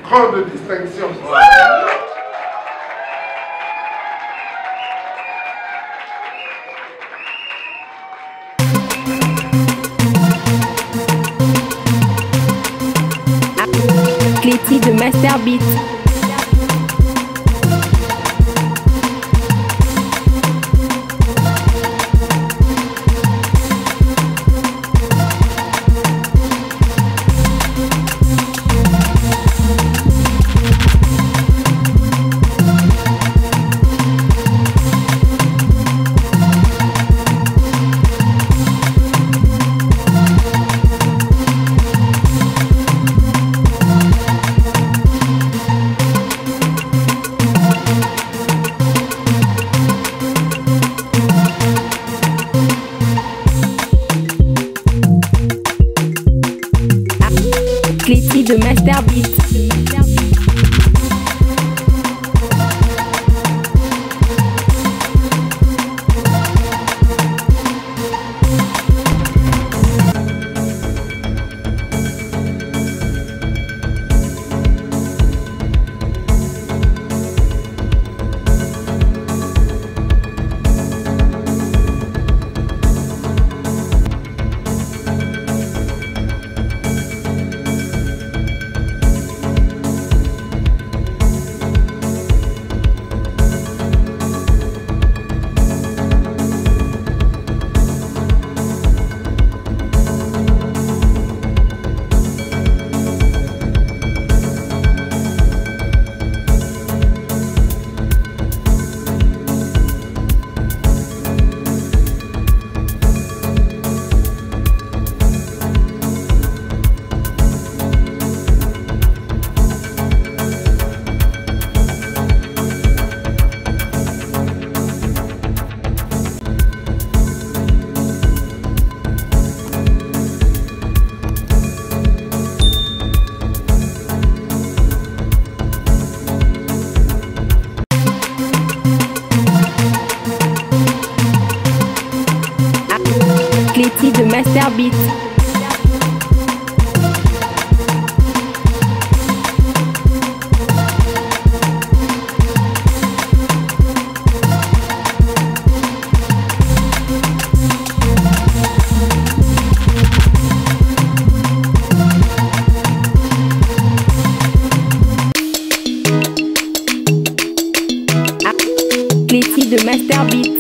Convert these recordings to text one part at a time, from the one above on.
grande distinction. Cléty de Master Beat. Cléty de Master Beat. Cléty de Master Beat. Cléty de Master Beat.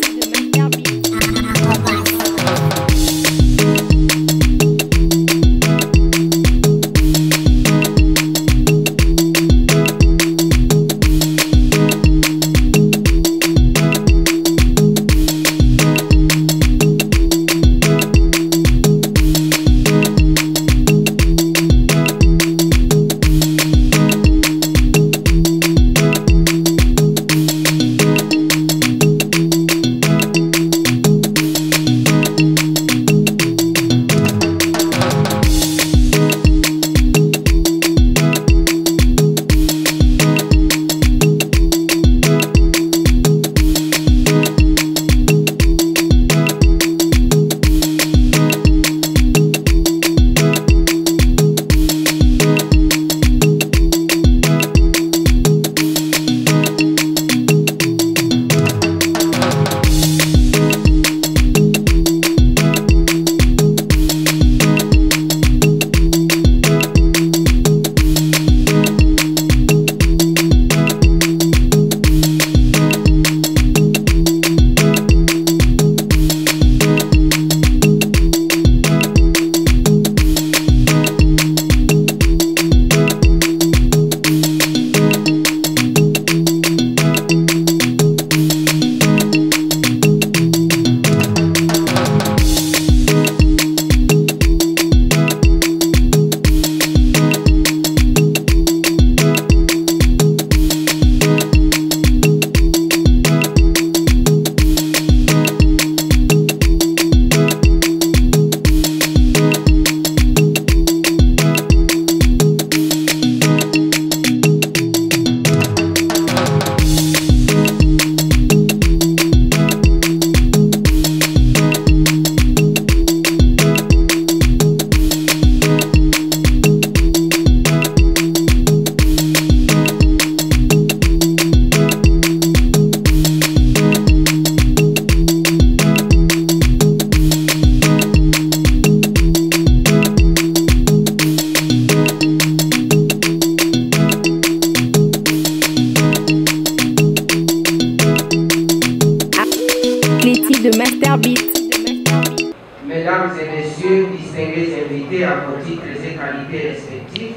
respectifs,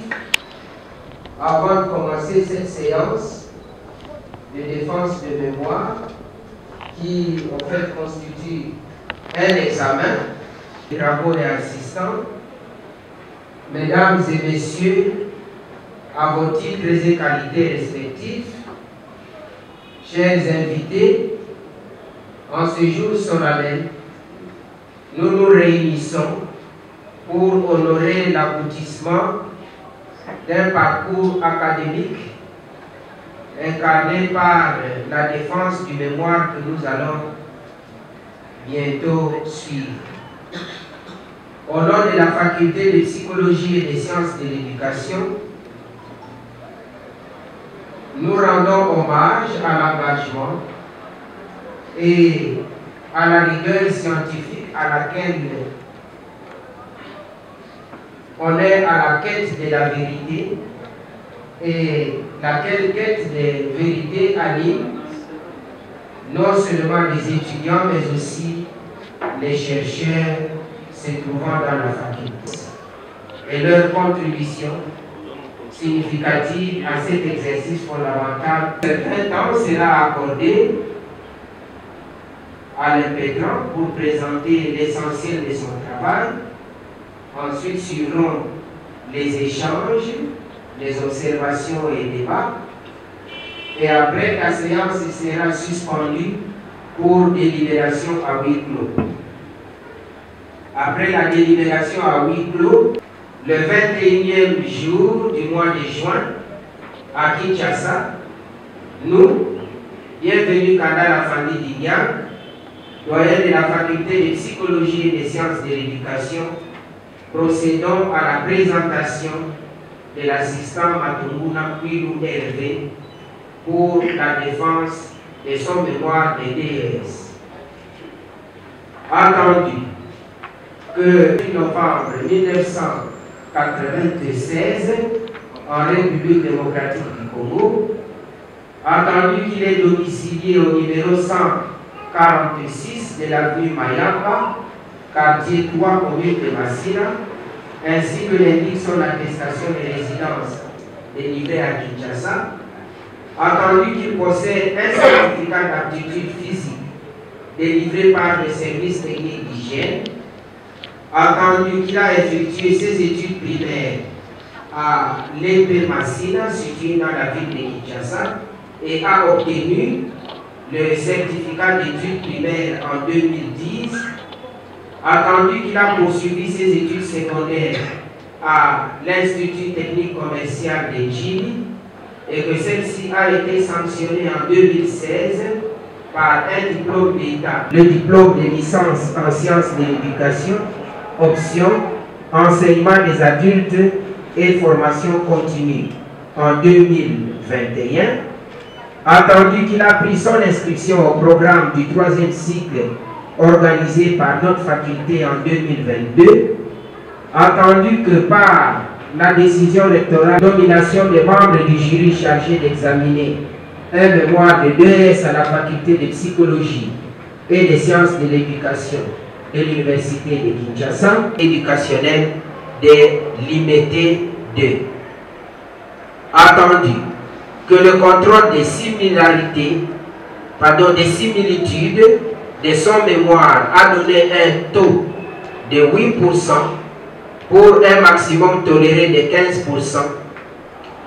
avant de commencer cette séance de défense de mémoire qui en fait constitue un examen des travaux et assistants, mesdames et messieurs, à vos titres et qualités respectifs, chers invités, en ce jour solennel, nous nous réunissons pour honorer l'aboutissement d'un parcours académique incarné par la défense du mémoire que nous allons bientôt suivre. Au nom de la faculté de psychologie et des sciences de l'éducation, nous rendons hommage à l'engagement et à la rigueur scientifique à laquelle on est à la quête de la vérité et laquelle quête de vérité anime non seulement les étudiants mais aussi les chercheurs se trouvant dans la faculté et leur contribution significative à cet exercice fondamental. Un certain temps sera accordé à l'impétrant pour présenter l'essentiel de son travail. Ensuite suivront les échanges, les observations et débats. Et après, la séance sera suspendue pour délibération à huis clos. Après la délibération à huis clos, le 21e jour du mois de juin, à Kinshasa, nous, bienvenue Kanda Fandi Dignan, doyen de la faculté de psychologie et des sciences de l'éducation, procédons à la présentation de l'assistant Matunguna Kwilu Hervé pour la défense de son mémoire de DES. Attendu que le novembre 1996, en République démocratique du Congo, attendu qu'il est domicilié au numéro 146 de l'avenue Mayamba, quartier 3, commune de Massina, ainsi que l'indique son attestation de résidence délivrée à Kinshasa, attendu qu'il possède un certificat d'aptitude physique délivré par le service technique d'hygiène, attendu qu'il a effectué ses études primaires à l'EP Massina, situé dans la ville de Kinshasa, et a obtenu le certificat d'études primaires en 2010, attendu qu'il a poursuivi ses études secondaires à l'Institut technique commercial de Djili et que celle-ci a été sanctionnée en 2016 par un diplôme d'État, le diplôme de licence en sciences de l'éducation, option enseignement des adultes et formation continue en 2021, attendu qu'il a pris son inscription au programme du 3e cycle organisé par notre faculté en 2022, attendu que par la décision électorale, nomination des membres du jury chargé d'examiner un mémoire de DES à la faculté de psychologie et des sciences de l'éducation de l'université de Kinshasa, éducationnel de l'IMT 2. Attendu que le contrôle des similitudes de son mémoire a donné un taux de 8% pour un maximum toléré de 15%,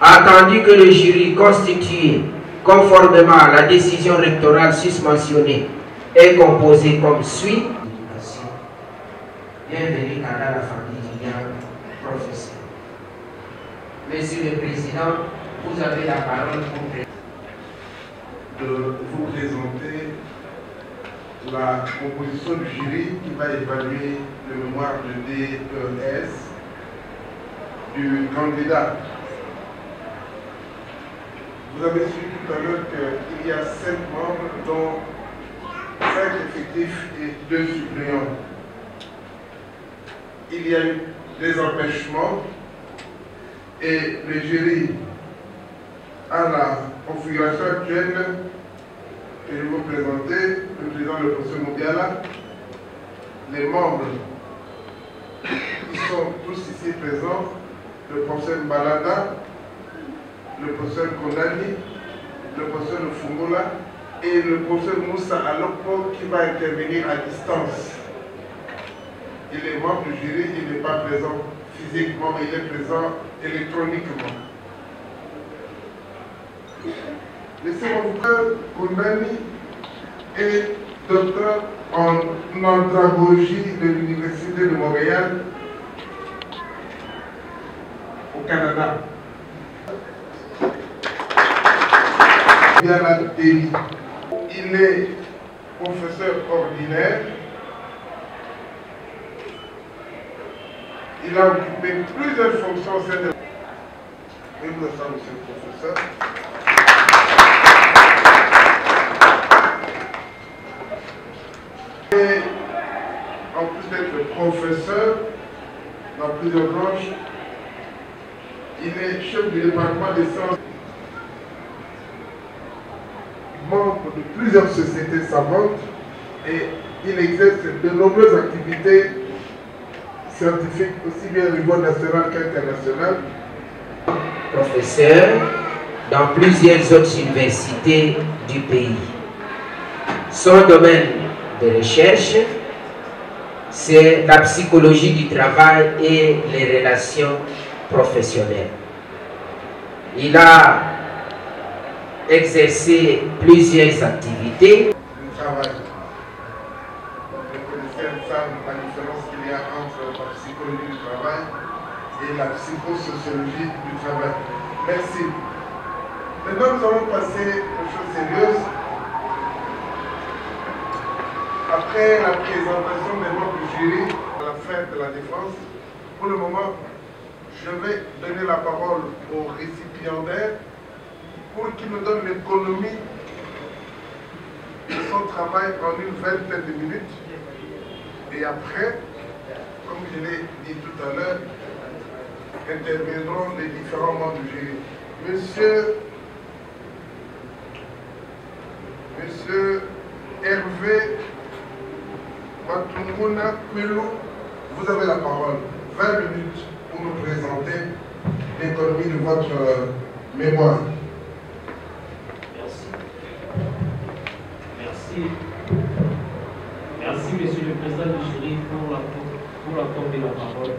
attendu que le jury constitué conformément à la décision rectorale susmentionnée est composé comme suit. Bienvenue Kanda la famille Dignan, professeur. Monsieur le Président, vous avez la parole pour de vous présenter la composition du jury qui va évaluer le mémoire de DES du candidat. Vous avez su tout à l'heure qu'il y a 5 membres, dont 5 effectifs et 2 suppléants. Il y a eu des empêchements et le jury à la configuration actuelle que je vais vous présenter, le président le professeur Mubiala, les membres qui sont tous ici présents le professeur Balada, le professeur Kondani, le professeur Fungola et le professeur Moussa Alokpo qui va intervenir à distance. Il est membre du jury, il n'est pas présent physiquement, mais il est présent électroniquement. Laissez-moi vous dire, Kondani est docteur en andragogie de l'Université de Montréal au Canada. Il est professeur ordinaire. Il a occupé plusieurs fonctions au sein de... Et vous êtes monsieur le professeur. Et en plus d'être professeur dans plusieurs branches, il est chef du département des sciences, membre de plusieurs sociétés savantes et il exerce de nombreuses activités scientifiques aussi bien au niveau national qu'international. Professeur dans plusieurs autres universités du pays. Son domaine de recherche, c'est la psychologie du travail et les relations professionnelles. Il a exercé plusieurs activités. Du travail. Vous connaissez ensemble la différence qu'il y a entre la psychologie du travail et la psychosociologie du travail. Merci. Maintenant, nous allons passer aux choses sérieuses. Après la présentation des membres du jury, à la fin de la défense, pour le moment, je vais donner la parole au récipiendaire pour qu'il nous donne l'économie de son travail en une vingtaine de minutes. Et après, comme je l'ai dit tout à l'heure, interviendront les différents membres du jury. Monsieur Hervé Matunguna Kwilou, vous avez la parole. 20 minutes pour nous présenter l'économie de votre mémoire. Merci, Monsieur le Président du jury, pour accorder la parole.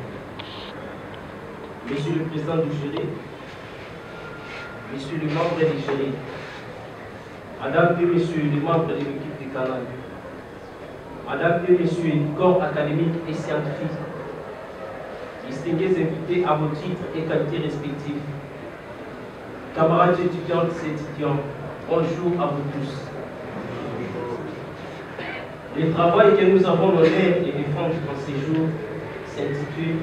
Monsieur le Président du jury, Monsieur le membre du jury, Madame et Messieurs les membres de l'équipe du canal, Madame et Messieurs du corps académique et scientifique, distingués invités à vos titres et qualités respectives, camarades étudiantes et étudiants, bonjour à vous tous. Le travail que nous avons l'honneur de défendre dans ces jours s'intitule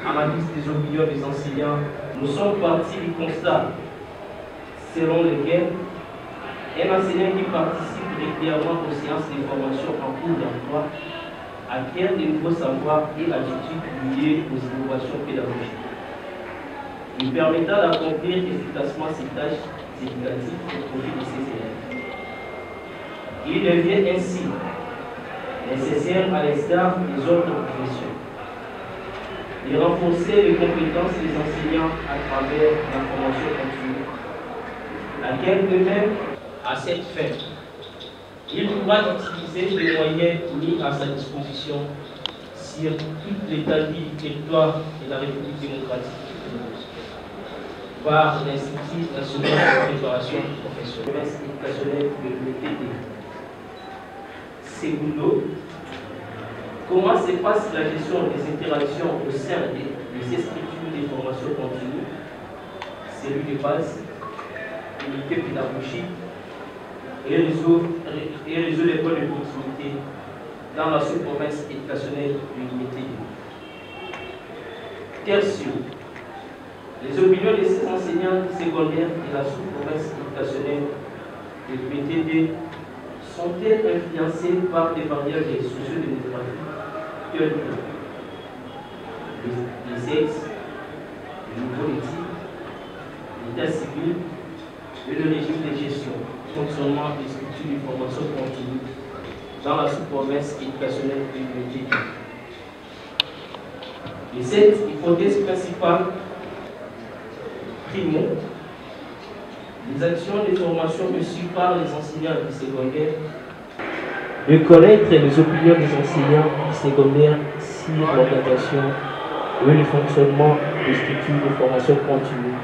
Analyse des opinions des enseignants. Nous sommes partis du constat selon lequel un enseignant qui participe régulièrement aux séances de formation en cours d'emploi acquiert de nouveaux savoirs et attitudes liées aux innovations pédagogiques. Il permettra d'accomplir efficacement ses tâches éducatives au profit de ses élèves. Il devient ainsi nécessaire, à l'instar des autres professions, de renforcer les compétences des enseignants à travers la formation continue, laquelle eux-mêmes, à cette fin, il pourra utiliser les moyens mis à sa disposition sur toute l'étendue du territoire de la République démocratique du Congo par l'Institut national de préparation professionnelle éducationnelle de l'UTD. Segundo, comment se passe la gestion des interactions au sein de ces structures de formation continue, cellules de base, unités pédagogiques et réseau d'écoles de proximité dans la sous-province éducationnelle de l'unité. Tertio, les opinions de ces enseignants secondaires de la sous-province éducationnelle de l'UTD sont-elles influencées par des variables socio-démographiques telles que les sexes, le niveau d'éthique, l'état civil et le régime de gestion, fonctionnement des structures de formation continue dans la sous-province éducationnelle de l'UTD. Les 7 hypothèses principales. Primo, les actions de formation reçues par les enseignants du secondaire. De connaître les opinions des enseignants du secondaire sur l'orientation et le fonctionnement des structures de formation continue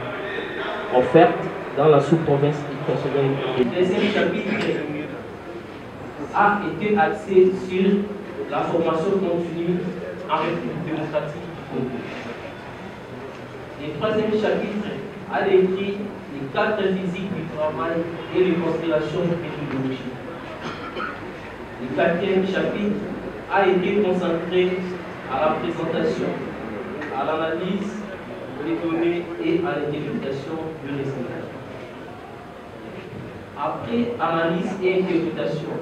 offertes dans la sous-province éducationnelle. Le deuxième chapitre a été axé sur la formation continue en République démocratique du Congo. Le troisième chapitre a décrit les cadres physiques du travail et les constellations méthodologiques. Le quatrième chapitre a été consacré à la présentation, à l'analyse des données et à l'interprétation du résultat. Après analyse et interprétation,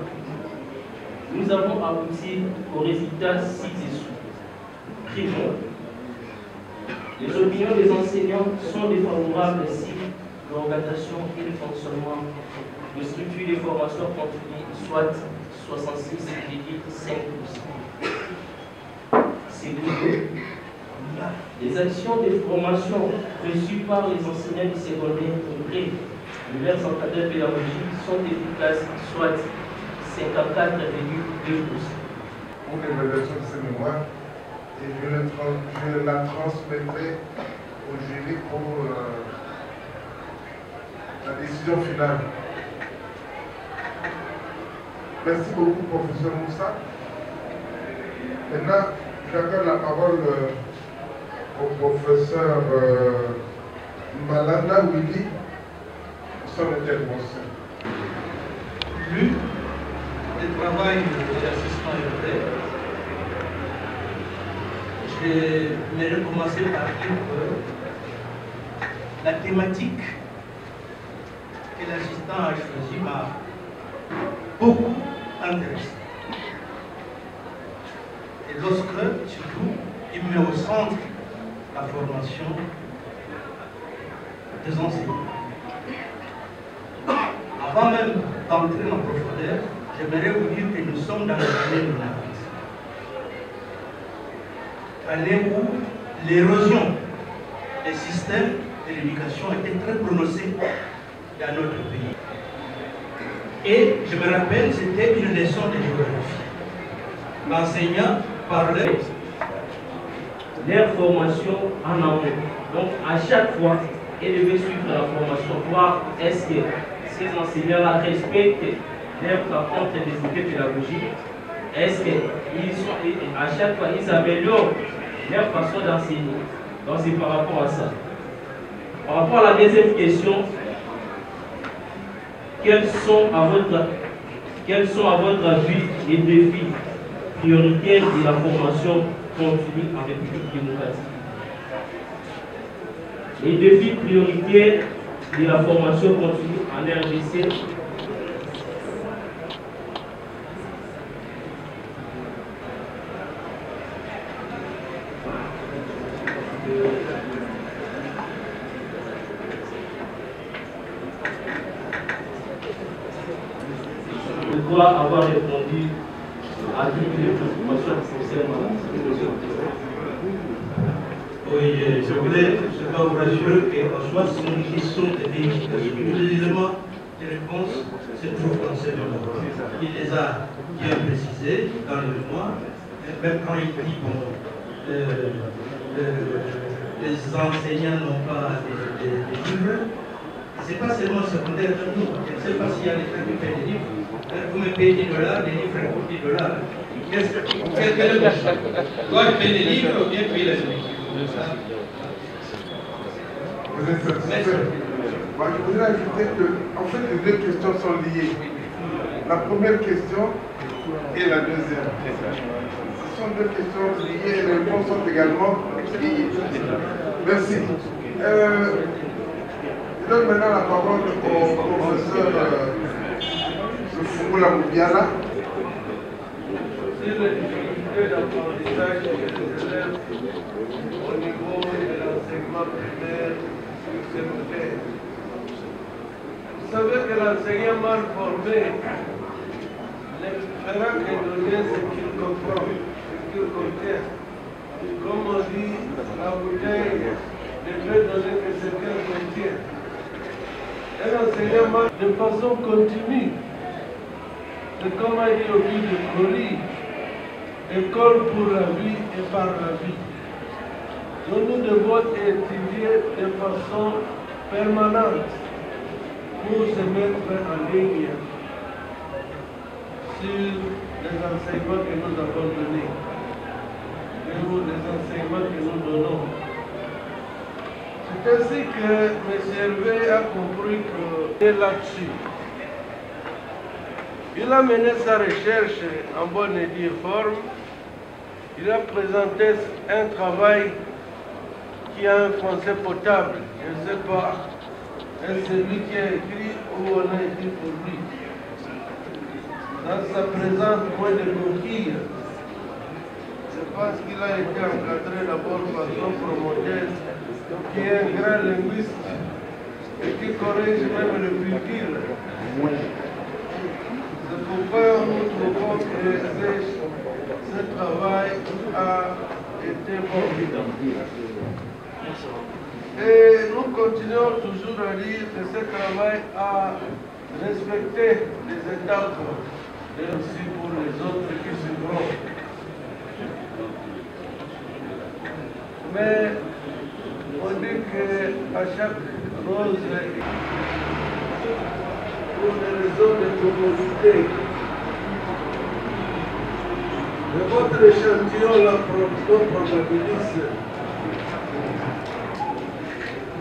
nous avons abouti aux résultats ci-dessous. Primo, les opinions des enseignants sont défavorables si l'organisation et le fonctionnement de structures de formation continue, soit 66,5%. Segundo, les actions de formation reçues par les enseignants du secondaire auprès de leurs encadreurs pédagogiques sont efficaces, soit 54,2%. Pour l'évaluation de ces mémoires, et je la transmettrai au jury pour la décision finale. Merci beaucoup, professeur Moussa. Maintenant, j'accorde la parole au professeur Malanda Willy pour son intervention. Lu le travail de l'assistant européen, je vais recommencer par dire que la thématique que l'assistant a choisie m'a beaucoup intéressé. Et lorsque, surtout, il met au centre la formation des enseignants. Avant même d'entrer en profondeur, j'aimerais vous dire que nous sommes dans l'année 90. Année où l'érosion des systèmes de l'éducation était très prononcée dans notre pays. Et je me rappelle, c'était une leçon de géographie. L'enseignant parlait leur formation en amont. Donc à chaque fois, ils devaient suivre la formation, voir est-ce que ces enseignants-là respectent leurs rencontres des équipes pédagogiques, est-ce qu'à chaque fois ils améliorent leur façon d'enseigner. Donc c'est par rapport à ça. Par rapport à la deuxième question, quels sont à votre avis les défis prioritaires de la formation continue en République démocratique? Les défis prioritaires de la formation continue en RDC. Je dois avoir répondu à toutes les préoccupations concernant la situation. Oui, je voulais vous rassurer qu'en soit c'est une question de vérification. Les éléments de réponse se trouvent dans ces mémoires. Il les a bien précisés dans le mémoire, même quand il dit bon, les enseignants n'ont pas des livres. Ce n'est pas seulement secondaire de nous. Je ne sais pas s'il y a l'État qui fait des livres. Vous me payez $10, les livres coûtent $10. Quel est le choix? Soit je paye les livres ou bien payer la lecture. Vous êtes satisfait? Moi, je voudrais ajouter que, en fait, les deux questions sont liées. La première question et la deuxième. Ce sont deux questions liées et les réponses sont également liées. Merci. Je donne maintenant la parole au professeur Foumoula Moubiala. Sur les difficultés d'apprentissage des élèves au niveau de l'enseignement primaire ou secondaire. Vous savez que l'enseignant mal formé, ne fera que donner ce qu'il comprend, ce qu'il contient. comme on dit, la bouteille ne peut donner que ce qu'elle contient. Un enseignement de façon continue, c'est comme a dit au but de Coli, école pour la vie et par la vie. Donc nous devons étudier de façon permanente pour se mettre en ligne sur les enseignements que nous avons donnés, les enseignements que nous donnons. C'est ainsi que M. Hervé a compris que là-dessus. Il a mené sa recherche en bonne et due forme. Il a présenté un travail qui a un français potable. Je ne sais pas, est-ce celui qui a écrit ou on a écrit pour lui. Dans sa présence, moins de coquilles. Je pense qu'il a été encadré d'abord par son promoteur, qui est un grand linguiste et qui corrige même le vulgaire. C'est pourquoi nous trouvons que ce travail a été bon. Et nous continuons toujours à dire que ce travail a respecté les étapes et aussi pour les autres qui suivront. Mais on dit qu'à chaque rose, pour des raisons de probabilité, de votre échantillon, la probabiliste,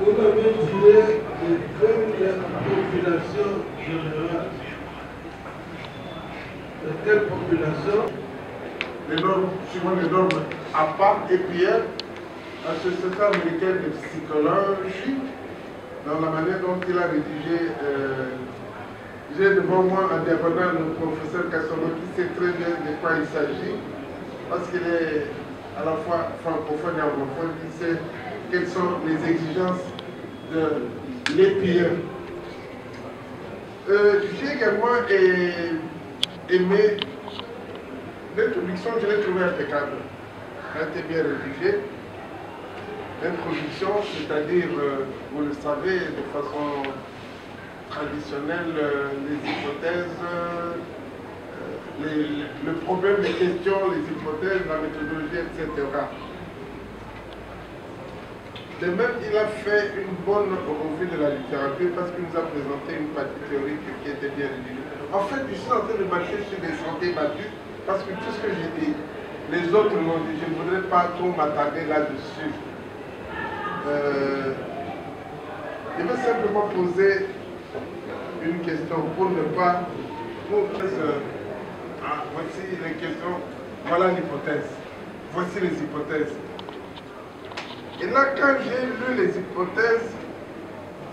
vous avez tiré de quelle population générale? De quelle population? Les normes, suivant les normes APA et Pierre, Association américaine de psychologie, dans la manière dont il a rédigé, j'ai devant moi en diagonale le professeur Kassono qui sait très bien de quoi il s'agit, parce qu'il est à la fois francophone et anglophone, qui sait quelles sont les exigences de l'EPIE. J'ai également aimé l'introduction, je l'ai trouvé impeccable. Elle a été bien rédigée. L'introduction, c'est-à-dire, vous le savez, de façon traditionnelle, les hypothèses, le problème, les questions, les hypothèses, la méthodologie, etc. De même, il a fait une bonne revue de la littérature parce qu'il nous a présenté une partie théorique qui était bien rédigée. En fait, je suis en train de marcher sur des sentiers battus parce que tout ce que j'ai dit, les autres l'ont dit. Je ne voudrais pas trop m'attarder là-dessus. Je vais simplement poser une question pour ne pas... voici les questions, voilà l'hypothèse. Voici les hypothèses. Et là, quand j'ai lu les hypothèses,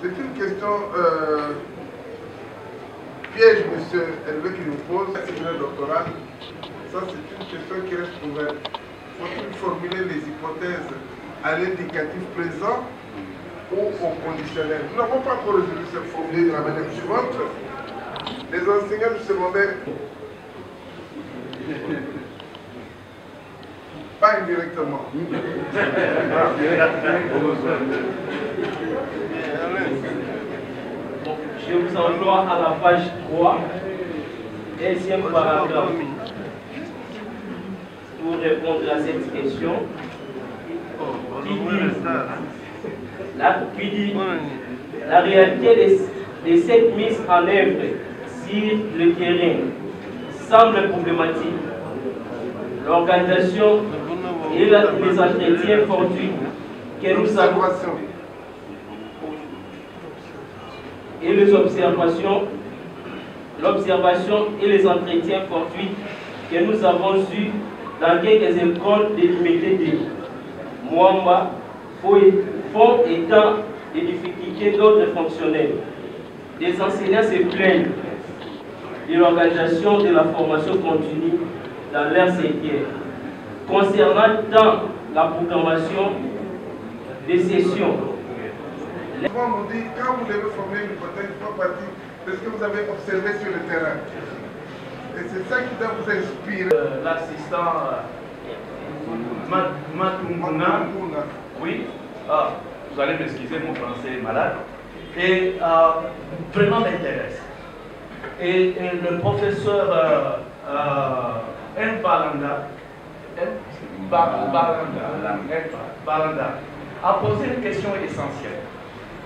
c'est une question piège, monsieur Hervé, qui nous pose, c'est un doctorat. Ça, c'est une question qui reste ouverte. Faut-il formuler les hypothèses à l'indicatif présent ou au conditionnel? Nous n'avons pas encore résolu cette formule de la manière suivante. Les enseignants du secondaire, pas indirectement. Je vous emploie à la page 3, deuxième paragraphe, pour répondre à cette question. Qui dit la réalité de cette mise en œuvre sur le terrain semble problématique. L'organisation et les entretiens fortuits que nous avons et les observations, l'observation et les entretiens fortuits que nous avons eus dans quelques écoles délimitées de Mwamba font étant des difficultés d'autres fonctionnels. Les enseignants se plaignent de l'organisation de la formation continue dans leur secteur. Concernant tant la programmation des sessions. Souvent on dit, quand vous devez former une hypothèse, il faut partir de ce que vous avez observé sur le terrain. Et c'est ça qui doit vous inspirer. L'assistant Matunguna. Oui, vous allez m'excuser, mon français est malade. Et vraiment m'intéresse. Et le professeur Balanda a posé une question essentielle.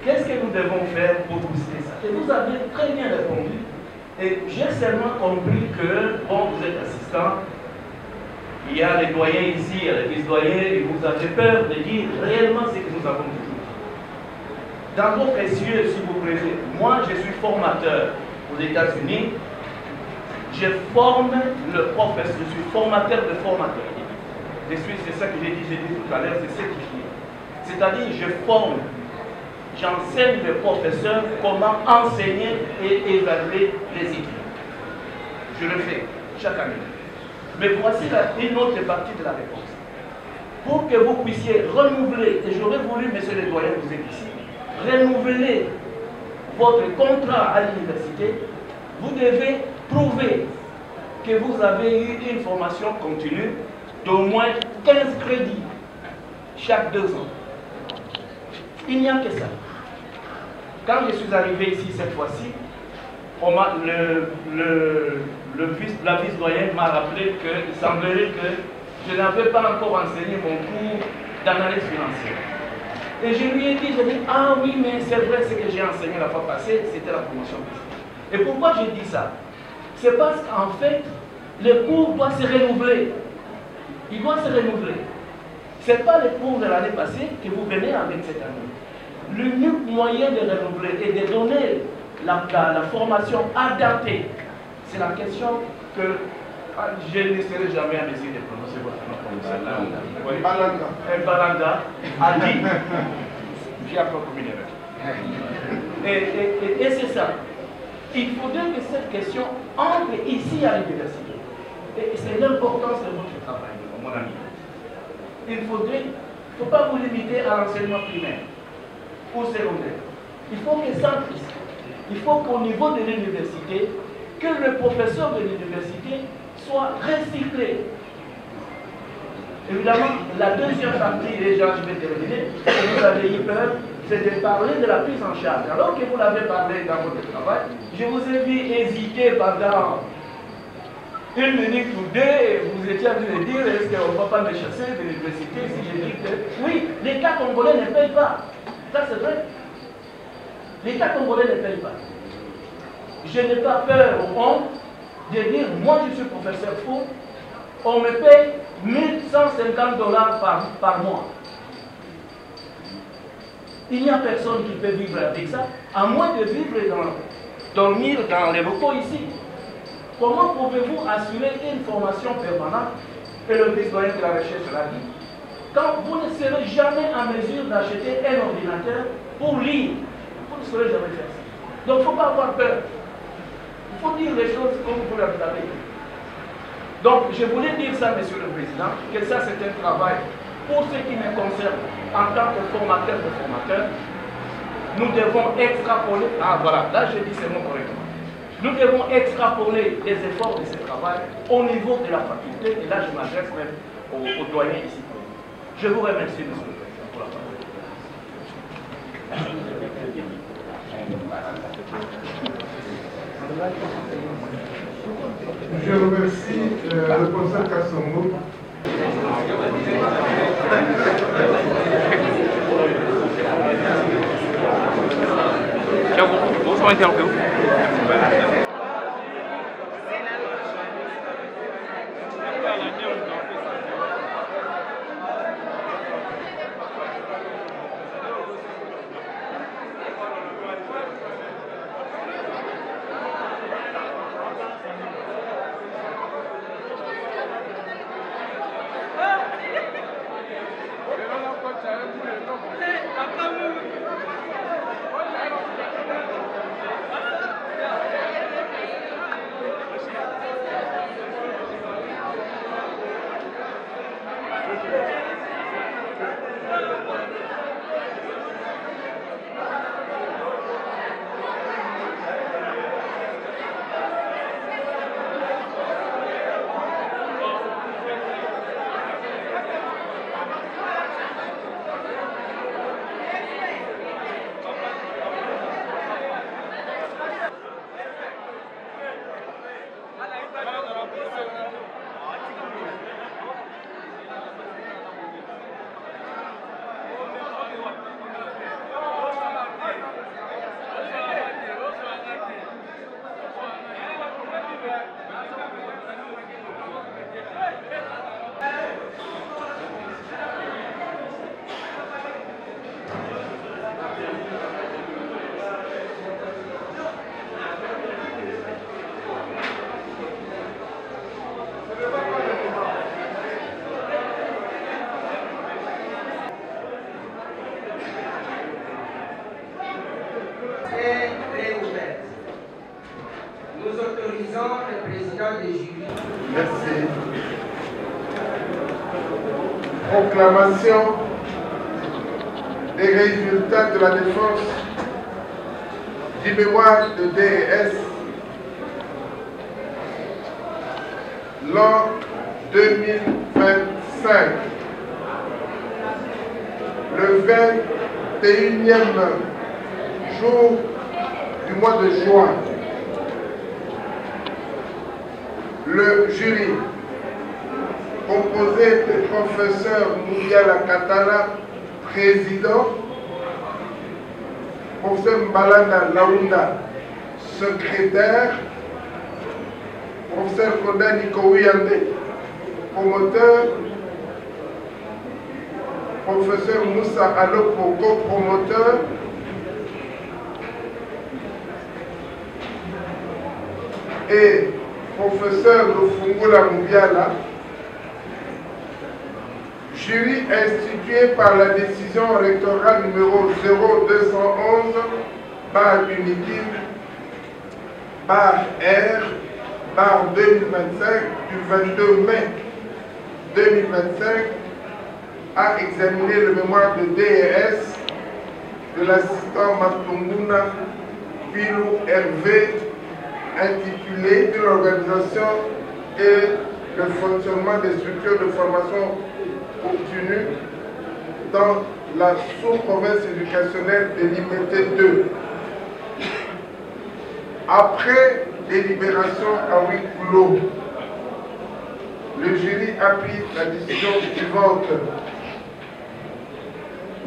Qu'est-ce que nous devons faire pour booster ça? Et vous avez très bien répondu. Et j'ai seulement compris que, bon, vous êtes assistant, il y a les doyens ici, il y a les vice-doyens, et vous avez peur de dire réellement ce que nous avons toujours dit. Dans vos précieux, si vous plaît, moi je suis formateur aux États-Unis, je forme le professeur, je suis formateur de formateurs. C'est ça que j'ai dit tout à l'heure, c'est certifié. C'est-à-dire, je forme, j'enseigne les professeurs comment enseigner et évaluer les études. Je le fais chaque année. Mais voici une autre partie de la réponse. Pour que vous puissiez renouveler, et j'aurais voulu, monsieur le doyen, vous êtes ici, renouveler votre contrat à l'université, vous devez prouver que vous avez eu une formation continue d'au moins 15 crédits chaque 2 ans. Il n'y a que ça. Quand je suis arrivé ici cette fois-ci, la vice-doyenne m'a rappelé qu'il semblerait que je n'avais pas encore enseigné mon cours d'analyse financière. Et je lui ai dit, ah oui, mais c'est vrai, ce que j'ai enseigné la fois passée, c'était la promotion. Et pourquoi j'ai dit ça? C'est parce qu'en fait, le cours doit se renouveler. Il doit se renouveler. Ce n'est pas le cours de l'année passée que vous venez avec cette année. L'unique moyen de renouveler et de donner la formation adaptée, c'est la question que je ne serai jamais en mesure de prononcer votre nom. Balanda a dit, j'ai encore combiné avec. Et c'est ça. Il faudrait que cette question entre ici à l'université. Et c'est l'importance de votre travail, mon ami. Il ne faut pas vous limiter à l'enseignement primaire ou secondaire. Il faut que ça, il faut qu'au niveau de l'université, que le professeur de l'université soit recyclé. Évidemment, la deuxième partie, déjà je vais terminer, vous avez eu peur, c'est de parler de la prise en charge. Alors que vous l'avez parlé dans votre travail, je vous ai vu hésiter pendant 1 minute ou 2, et vous étiez en train de dire, est-ce qu'on ne va pas me chasser de l'université si je dis que oui, l'État congolais ne paye pas. Ça c'est vrai. L'État congolais ne paye pas. Je n'ai pas peur ou honte de dire, moi je suis professeur fou, on me paye $1150 par mois. Il n'y a personne qui peut vivre avec ça, à moins de vivre dormir dans les locaux ici. Comment pouvez-vous assurer une formation permanente, et le vice-doyen de la recherche l'a dit, quand vous ne serez jamais en mesure d'acheter un ordinateur pour lire? Vous ne saurez jamais faire ça. Donc il ne faut pas avoir peur. Il faut dire les choses comme vous l'avez dit. Donc je voulais dire ça, monsieur le président, que ça c'est un travail pour ce qui me concerne en tant que formateur de formateurs. Nous devons extrapoler, voilà, là je dis c'est mon correctement. Nous devons extrapoler les efforts de ce travail au niveau de la faculté, et là je m'adresse même aux doyens ici. Je vous remercie, monsieur le président, pour la parole. Je remercie le professeur Kassongo. Bonsoir, interrompez-vous. est réouverte. Nous autorisons le président du jury. Merci. Proclamation des résultats de la défense du mémoire de DES l'an 2025. Le 21e jour du mois de juin, le jury, composé du professeur Moudiala Katala, président, professeur Mbalanda Laounda, secrétaire, professeur Kodani Kouyande, promoteur, professeur Moussa Alopo, copromoteur, et professeur Lufungula Moubiala, jury institué par la décision rectorale numéro 0211/R/R/2025 du 22 mai 2025 a examiné le mémoire de DES de l'assistant Matunguna Pilou Hervé intitulé l'organisation et le fonctionnement des structures de formation continue dans la sous-province éducationnelle de Limité 2. Après délibération à huis clos, le jury a pris la décision suivante.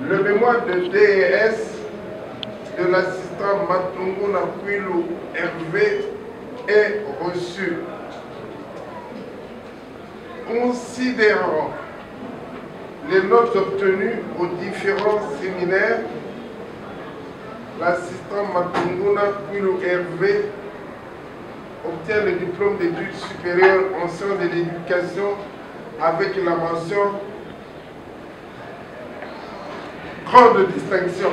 Le mémoire de DES de l'assistant Matunguna Pilou Hervé est reçu. Considérant les notes obtenues aux différents séminaires, l'assistant Matunguna Pilou Hervé obtient le diplôme d'études supérieures en sciences de l'éducation avec la mention grande distinction.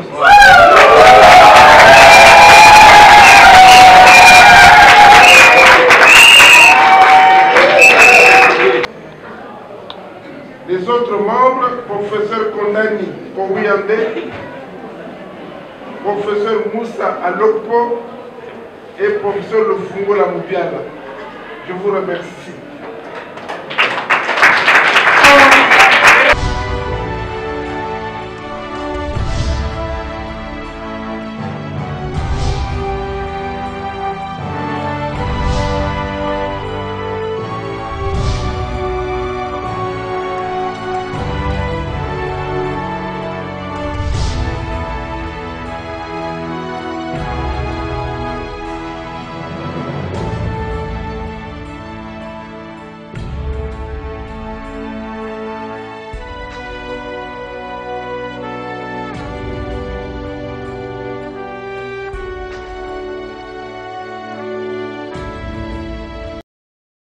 Les autres membres, professeur Kondani Kouyande, professeur Moussa Alopo et professeur Lufungula Moubiala. Je vous remercie.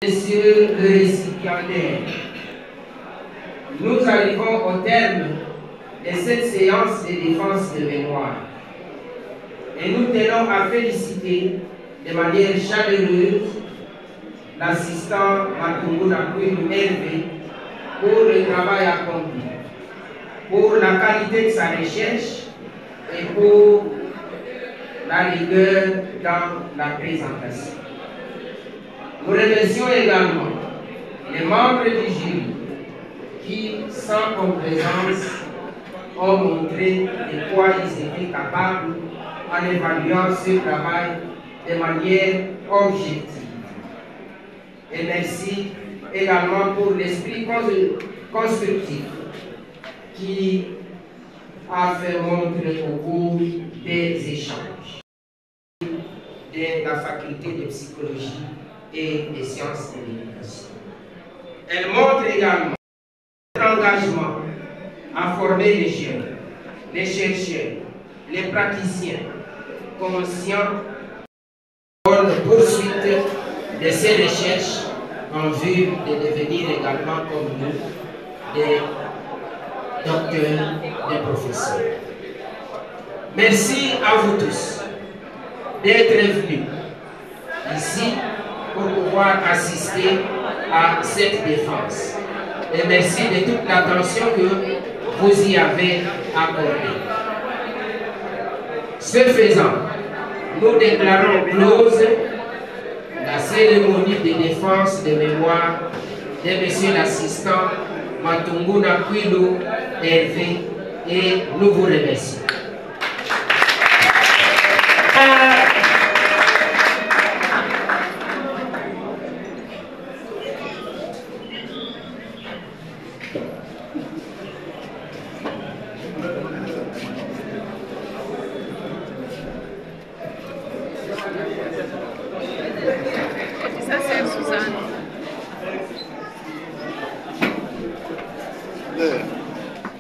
Messieurs le récipiendaire, nous arrivons au terme de cette séance de défense de mémoire. Et nous tenons à féliciter de manière chaleureuse l'assistant Matunguna Pilou Hervé pour le travail accompli, pour la qualité de sa recherche et pour la rigueur dans la présentation. Nous remercions également les membres du jury qui, sans complaisance, ont montré de quoi ils étaient capables en évaluant ce travail de manière objective. Et merci également pour l'esprit constructif qui a fait montre au cours des échanges de la faculté de psychologie et des sciences de l'éducation. Elle montre également notre engagement à former les jeunes, les chercheurs, les praticiens conscients pour la poursuite de ces recherches en vue de devenir également comme nous des docteurs, des professeurs. Merci à vous tous. d'être venu ici pour pouvoir assister à cette défense. Et merci de toute l'attention que vous y avez accordée. Ce faisant, nous déclarons close la cérémonie de défense de mémoire de M. l'assistant Matunguna Kwilu Hervé et nous vous remercions.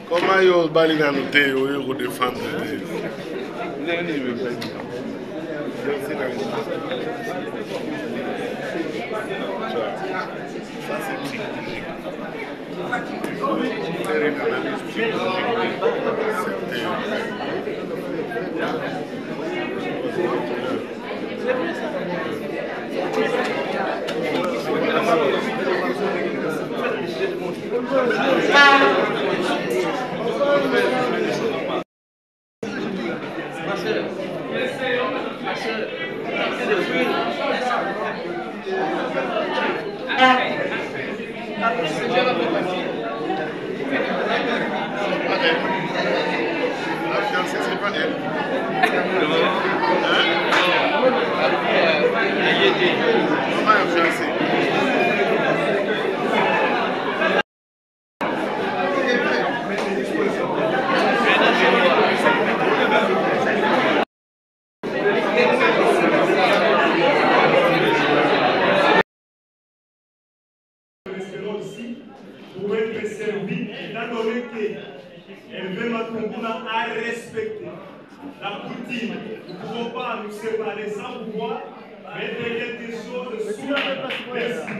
Comment yo bali na noté yo défendre pour être servi, étant donné que Hervé Matunguna a respecté la coutume. Nous ne pouvons pas nous séparer sans pouvoir mettre quelque chose sous la merci.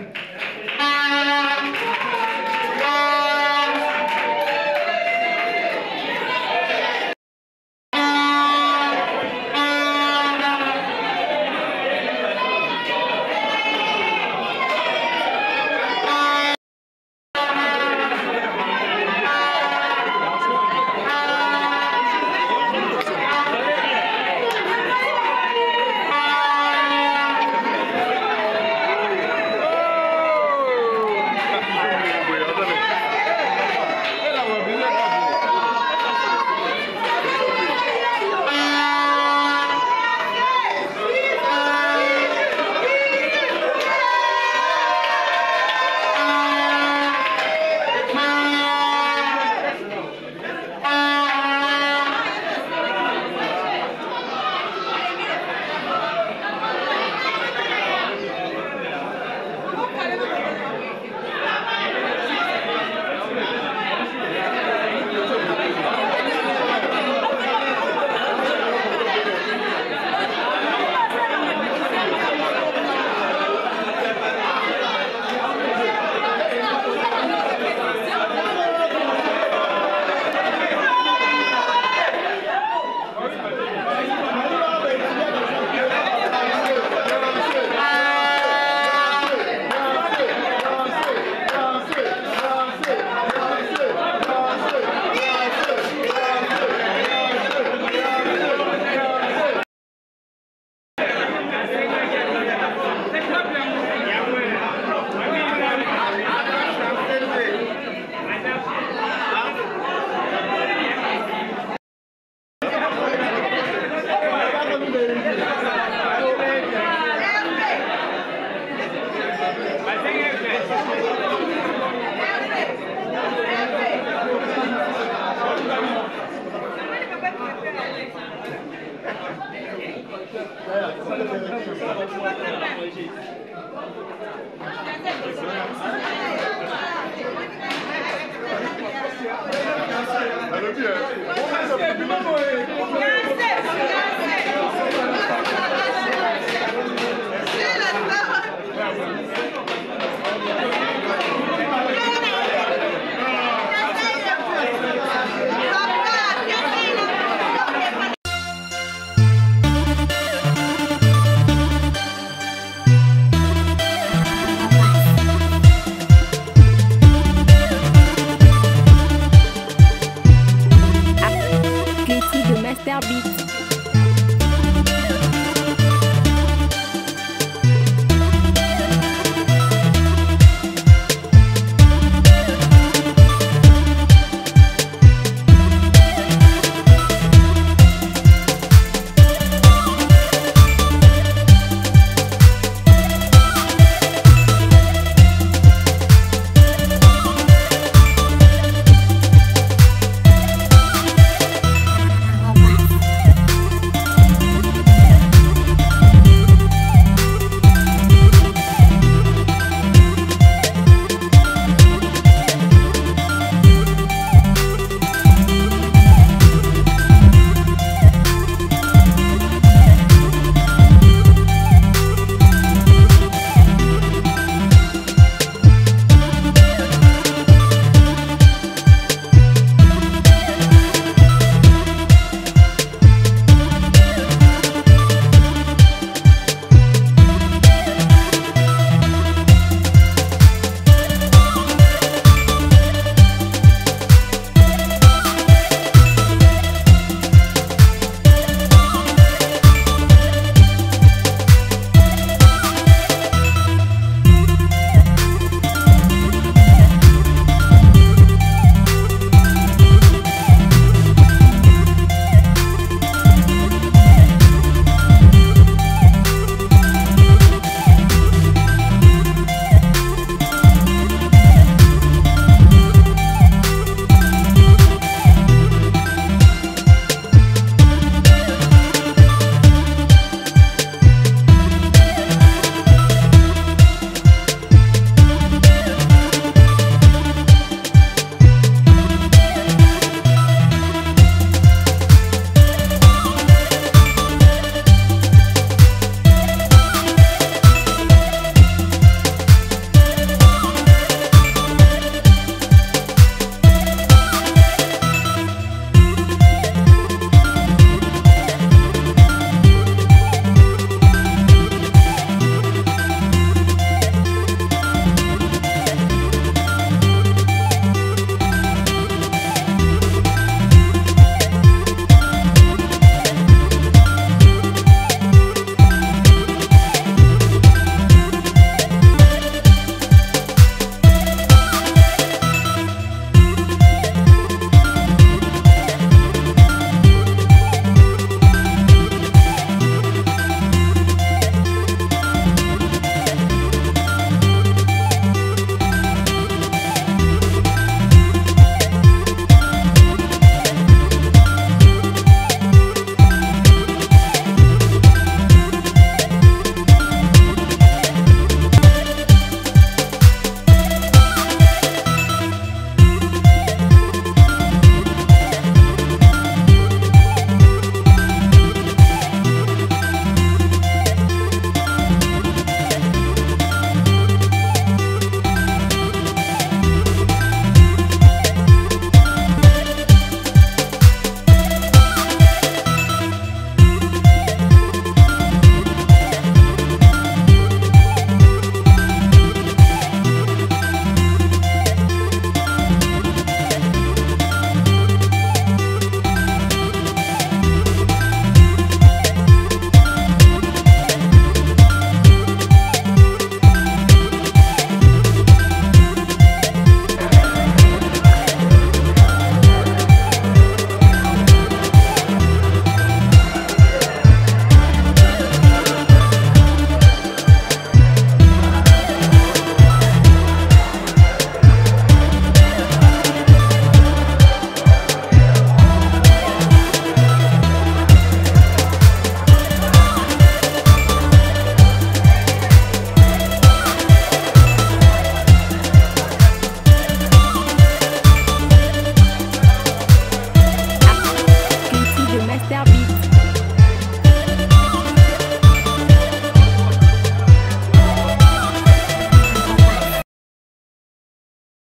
Allô, bien.